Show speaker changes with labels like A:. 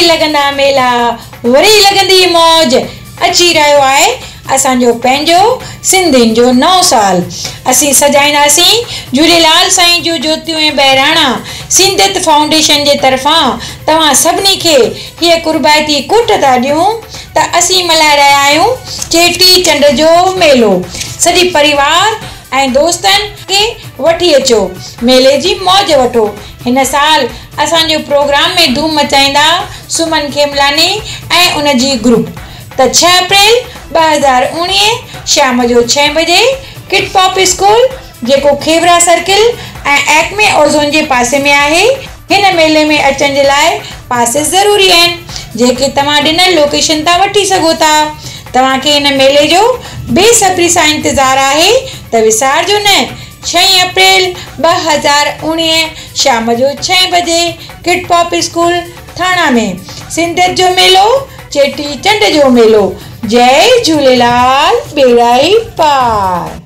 A: लगंदा मेला वरी लगंदी मौज। अची रहियो आहे असांजो पंहिंजो सिंधियुनि जो नओं साल। असीं सजाईंदासीं झूलेलाल साईं जूं ज्योतियूं ऐं बहिराणा। सिंधियत फाउंडेशन जे तरफ़ां तव्हां सभिनी खे हीअ कुर्बाइती कुट था ॾियूं त असीं मल्हाए रहिया आहियूं चेटी चंड जो मेलो। सॼी परिवार ऐं दोस्तनि खे वठी अचो, मेले जी मौज वठो। हिन साल असांजो प्रोग्राम में धूम मचाईंदा सुमन खेमलानी ऐं उनजी ग्रुप। त 6 अप्रैल 2019 शाम जो 6 बजे किड पॉप स्कूल जेको खेवरा सर्किल ऐं एक्मे ओज़ोन जे पासे में आहे। हिन मेले में अचण जे लाइ पासिस ज़रूरी आहिनि जेके तव्हां ॾिनल लोकेशन तां वठी सघो था। तव्हांखे हिन मेले जो बेसब्री सां इंतज़ारु आहे त विसारजो न। 6 अप्रैल 2019 शाम जो 6 बजे किड पॉप स्कूल थाणा में सिंधियत जो मेलो, चेटी चंड जो मेलो। जय झूलेलाल, बेड़ा ई पार।